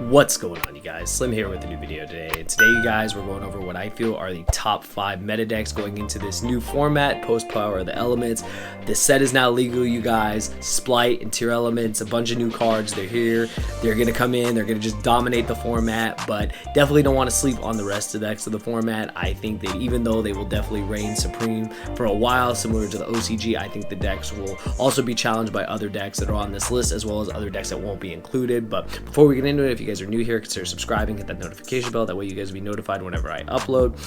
What's going on, you guys? Slim here with a new video today. And today, you guys, we're going over what I feel are the top 5 meta decks going into this new format, post-Power of the Elements. This set is now legal, you guys. Splight and Tier Elements, a bunch of new cards. They're here. They're going to come in. They're going to just dominate the format, but definitely don't want to sleep on the rest of the decks of the format. I think that even though they will definitely reign supreme for a while, similar to the OCG, I think the decks will also be challenged by other decks that are on this list, as well as other decks that won't be included. But before we get into it, if you guys are new here, consider subscribing, hit that notification bell, that way you guys will be notified whenever I upload.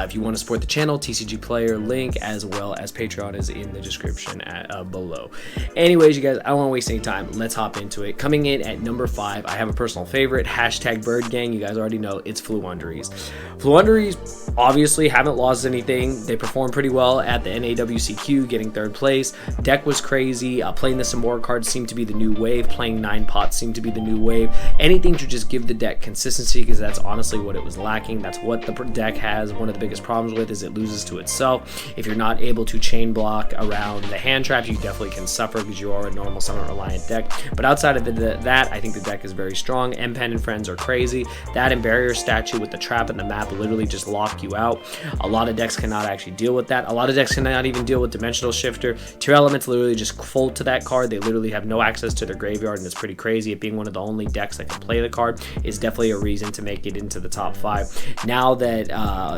If you want to support the channel, TCG Player link as well as Patreon is in the description below. Anyways, you guys, I don't want to waste any time. Let's hop into it. Coming in at number 5, I have a personal favorite, hashtag Bird Gang. You guys already know it's Floowandereeze. Floowandereeze obviously haven't lost anything. They performed pretty well at the NAWCQ, getting 3rd place. Deck was crazy. Playing the Samora cards seemed to be the new wave. Playing 9 pots seemed to be the new wave. Anything to just give the deck consistency, because that's honestly what it was lacking. That's what the deck has one of the biggest problems with, is it loses to itself. If you're not able to chain block around the hand traps, you definitely can suffer because you are a normal summon reliant deck. But outside of that, I think the deck is very strong. M-Pen and friends are crazy. That and Barrier Statue with the trap and the map literally just lock you out. A lot of decks cannot actually deal with that. A lot of decks cannot even deal with Dimensional Shifter. Tier Elements literally just fold to that card. They literally have no access to their graveyard, and it's pretty crazy. It being one of the only decks that can play the card is definitely a reason to make it into the top 5. Now that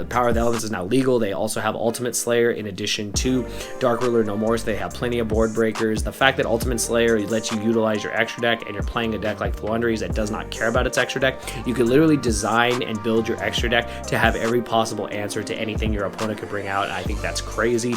Power of the Elements is now legal, they also have Ultimate Slayer in addition to Dark Ruler No More, so they have plenty of board breakers. The fact that Ultimate Slayer lets you utilize your extra deck, and you're playing a deck like Floowandereeze that does not care about its extra deck, you can literally design and build your extra deck to have every possible answer to anything your opponent could bring out, and I think that's crazy.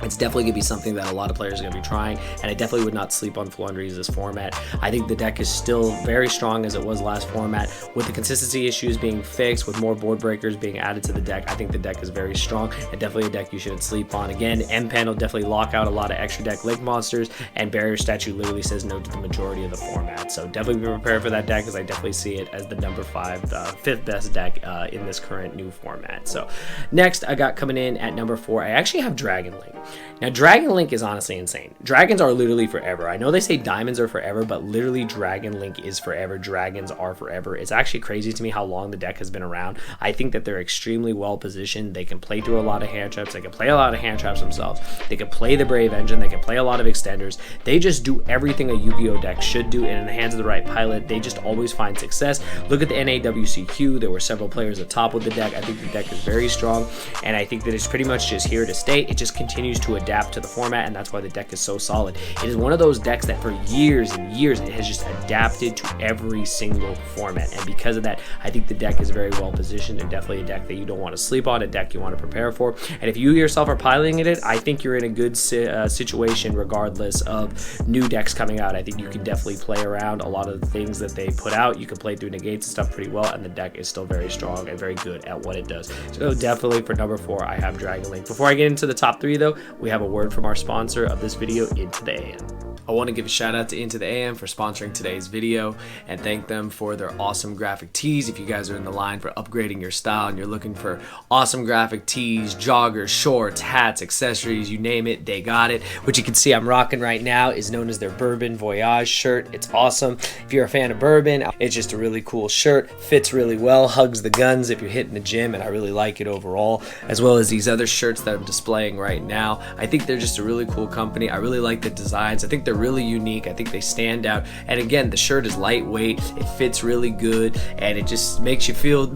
It's definitely going to be something that a lot of players are going to be trying, and I definitely would not sleep on Floowandereeze's format. I think the deck is still very strong as it was last format. With the consistency issues being fixed, with more board breakers being added to the deck, I think the deck is very strong, and definitely a deck you shouldn't sleep on. Again, M-Pen will definitely lock out a lot of extra deck Link monsters, and Barrier Statue literally says no to the majority of the format. So definitely be prepared for that deck, because I definitely see it as the number 5th best deck in this current new format. So next, I got coming in at number 4, I actually have Dragon Link. Now, Dragon Link is honestly insane. Dragons are literally forever. I know they say diamonds are forever, but literally Dragon Link is forever. Dragons are forever. It's actually crazy to me how long the deck has been around. I think that they're extremely well positioned. They can play through a lot of hand traps. They can play a lot of hand traps themselves. They can play the Brave Engine. They can play a lot of extenders. They just do everything a Yu-Gi-Oh deck should do, and in the hands of the right pilot, they just always find success. Look at the NAWCQ. There were several players at top with the deck. I think the deck is very strong, and I think that it's pretty much just here to stay. It just continues to adapt to the format, and that's why the deck is so solid. It is one of those decks that for years and years it has just adapted to every single format, and because of that, I think the deck is very well positioned, and definitely a deck that you don't want to sleep on, a deck you want to prepare for. And if you yourself are piloting it, I think you're in a good situation regardless of new decks coming out. I think you can definitely play around a lot of the things that they put out. You can play through negates and stuff pretty well, and the deck is still very strong and very good at what it does. So definitely for number 4, I have Dragon Link. Before I get into the top 3 though, we have a word from our sponsor of this video, Into the AM. I want to give a shout out to Into the AM for sponsoring today's video, and thank them for their awesome graphic tees. If you guys are in the line for upgrading your style and you're looking for awesome graphic tees, joggers, shorts, hats, accessories, you name it, they got it. What you can see I'm rocking right now is known as their Bourbon Voyage shirt. It's awesome. If you're a fan of bourbon, it's just a really cool shirt. Fits really well, hugs the guns if you're hitting the gym, and I really like it overall, as well as these other shirts that I'm displaying right now. I think they're just a really cool company. I really like the designs. I think they're really unique. I think they stand out, and again, the shirt is lightweight, it fits really good, and it just makes you feel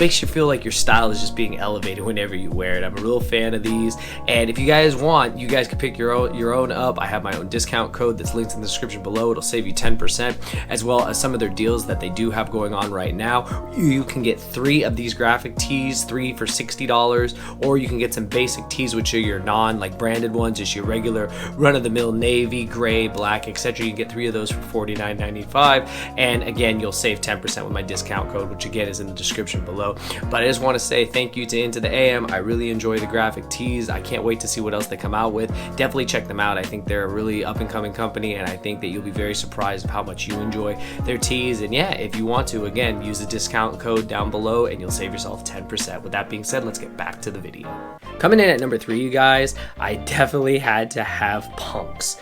like your style is just being elevated whenever you wear it. I'm a real fan of these, and if you guys want, you guys can pick your own up. I have my own discount code that's linked in the description below. It'll save you 10%, as well as some of their deals that they do have going on right now. You can get 3 of these graphic tees, 3 for $60, or you can get some basic tees, which are your non branded ones, just your regular run-of-the-mill navy, gray, black, etc. You can get 3 of those for $49.95, and again, you'll save 10% with my discount code, which again is in the description below. But I just want to say thank you to Into the AM. I really enjoy the graphic tees. I can't wait to see what else they come out with. Definitely check them out. I think they're a really up-and-coming company, and I think that you'll be very surprised of how much you enjoy their tees. And yeah, if you want to, again, use the discount code down below and you'll save yourself 10%. With that being said, let's get back to the video. Coming in at number 3, you guys, I definitely had to have Punks.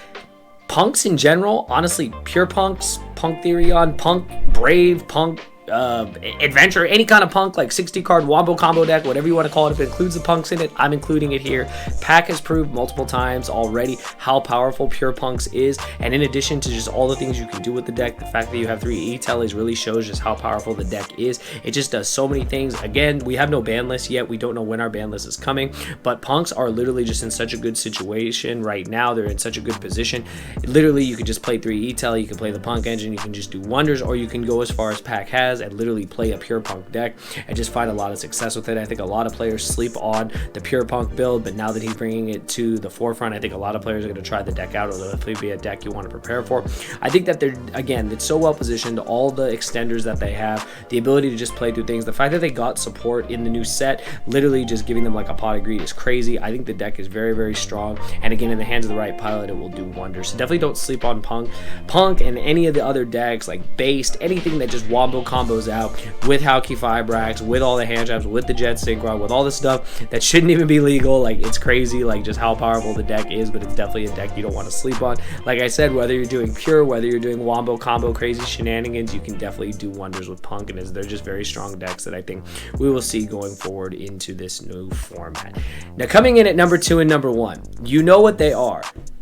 Punks in general, honestly, pure punks, Punk Theory on Punk, Brave, Punk, adventure, any kind of punk, like 60 card wombo combo deck, whatever you want to call it. If it includes the punks in it, I'm including it here. Pack has proved multiple times already how powerful pure punks is, and in addition to just all the things you can do with the deck, the fact that you have 3 E-Tellies really shows just how powerful the deck is. It just does so many things. Again, we have no ban list yet. We don't know when our ban list is coming, but punks are literally just in such a good situation right now. They're in such a good position. Literally, you could just play 3 E-Telly, you can play the punk engine, you can just do wonders, or you can go as far as Pack has and literally play a pure punk deck and just find a lot of success with it. I think a lot of players sleep on the pure punk build, but now that he's bringing it to the forefront, I think a lot of players are going to try the deck out. It'll definitely be a deck you want to prepare for. I think that they're, again, it's so well positioned, all the extenders that they have, the ability to just play through things, the fact that they got support in the new set, literally just giving them like a pot of greed is crazy. I think the deck is very, very strong, and again, in the hands of the right pilot, it will do wonders. So definitely don't sleep on punk and any of the other decks like Based, anything that just wombo combos out with Halki Fibrax, with all the hand traps, with the Jet Synchron, with all the stuff that shouldn't even be legal. Like, it's crazy, like just how powerful the deck is, but it's definitely a deck you don't want to sleep on. Like I said, whether you're doing pure, whether you're doing wombo combo crazy shenanigans, you can definitely do wonders with punk, and they're just very strong decks that I think we will see going forward into this new format. Now, coming in at number 2 and number 1, you know what they are.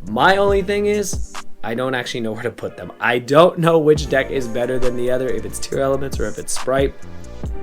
My only thing is, I don't actually know where to put them. I don't know which deck is better than the other, if it's Tier Elements or if it's Sprite.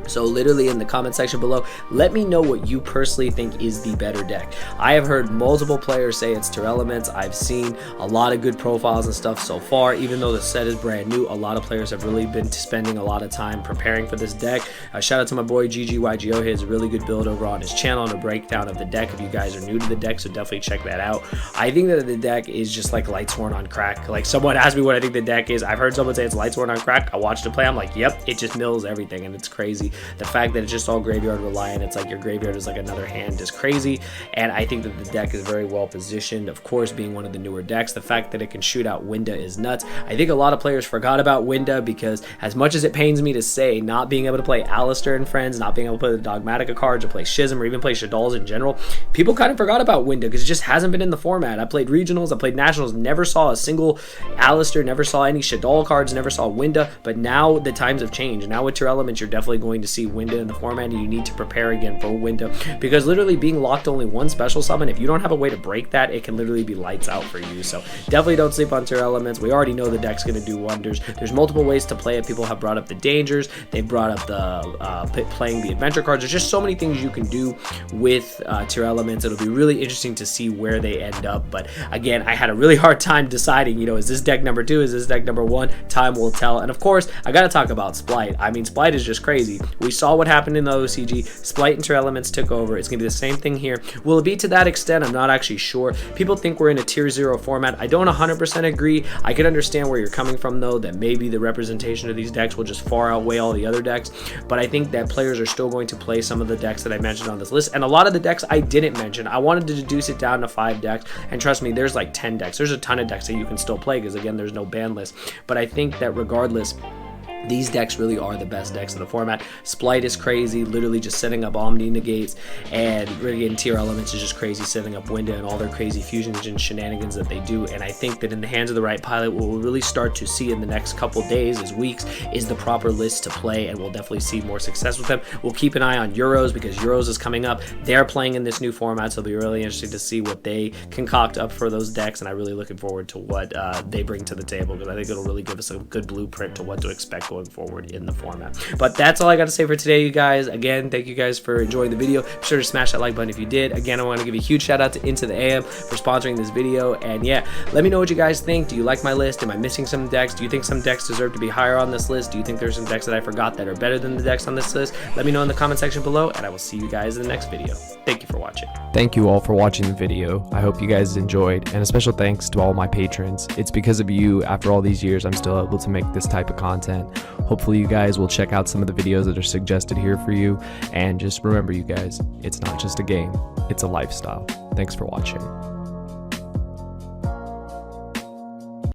So literally in the comment section below, let me know what you personally think is the better deck. I have heard multiple players say it's Tier Elements. I've seen a lot of good profiles and stuff so far. Even though the set is brand new, a lot of players have really been spending a lot of time preparing for this deck. Shout out to my boy GGYGO. He has a really good build over on his channel and a breakdown of the deck if you guys are new to the deck, so definitely check that out. I think that the deck is just like Lightsworn on crack. Like, someone asked me what I think the deck is. I've heard someone say it's Lightsworn on crack. I watched it play. I'm like, yep, it just mills everything, and it's crazy. The fact that it's just all graveyard reliant, it's like your graveyard is like another hand, is crazy. And I think that the deck is very well positioned. Of course, being one of the newer decks, the fact that it can shoot out Winda is nuts. I think a lot of players forgot about Winda, because as much as it pains me to say, not being able to play Alistair and friends, not being able to play the Dogmatica cards or play Schism or even play Shaddolls in general, people kind of forgot about Winda because it just hasn't been in the format. I played regionals, I played nationals, never saw a single Alistair, never saw any Shaddol cards, never saw Winda. But now the times have changed. Now with Tier Elements, you're definitely going to see Winda in the format, and you need to prepare again for Winda, because literally being locked to only one special summon, if you don't have a way to break that, it can literally be lights out for you. So definitely don't sleep on Tier Elements. We already know the deck's going to do wonders. There's multiple ways to play it. People have brought up the dangers, they've brought up the playing the adventure cards. There's just so many things you can do with Tier Elements. It'll be really interesting to see where they end up. But again, I had a really hard time deciding, you know, is this deck number 2, is this deck number 1? Time will tell. And of course, I got to talk about Splight. I mean, Splight is just crazy. We saw what happened in the OCG. Splight and Tier Elements took over. It's going to be the same thing here. Will it be to that extent? I'm not actually sure. People think we're in a Tier 0 format. I don't 100% agree. I can understand where you're coming from, though, that maybe the representation of these decks will just far outweigh all the other decks. But I think that players are still going to play some of the decks that I mentioned on this list. And a lot of the decks I didn't mention. I wanted to reduce it down to 5 decks. And trust me, there's like 10 decks. There's a ton of decks that you can still play because, again, there's no ban list. But I think that regardless, these decks really are the best decks in the format. Splight is crazy, literally just setting up Omni Negates, and again, Tier Elements is just crazy, setting up Winda and all their crazy fusions and shenanigans that they do. And I think that in the hands of the right pilot, what we'll really start to see in the next couple days, as weeks, is the proper list to play, and we'll definitely see more success with them. We'll keep an eye on Euros, because Euros is coming up. They're playing in this new format, so it'll be really interesting to see what they concoct up for those decks, and I'm really looking forward to what they bring to the table, because I think it'll really give us a good blueprint to what to expect going forward in the format. But that's all I got to say for today, you guys. Again, thank you guys for enjoying the video. Be sure to smash that like button if you did. Again, I want to give a huge shout out to Into the AM for sponsoring this video. And yeah, let me know what you guys think. Do you like my list? Am I missing some decks? Do you think some decks deserve to be higher on this list? Do you think there's some decks that I forgot that are better than the decks on this list? Let me know in the comment section below, and I will see you guys in the next video. Thank you for watching. Thank you all for watching the video. I hope you guys enjoyed, and a special thanks to all my patrons. It's because of you, after all these years, I'm still able to make this type of content. Hopefully you guys will check out some of the videos that are suggested here for you, and just remember, you guys, it's not just a game, it's a lifestyle. Thanks for watching.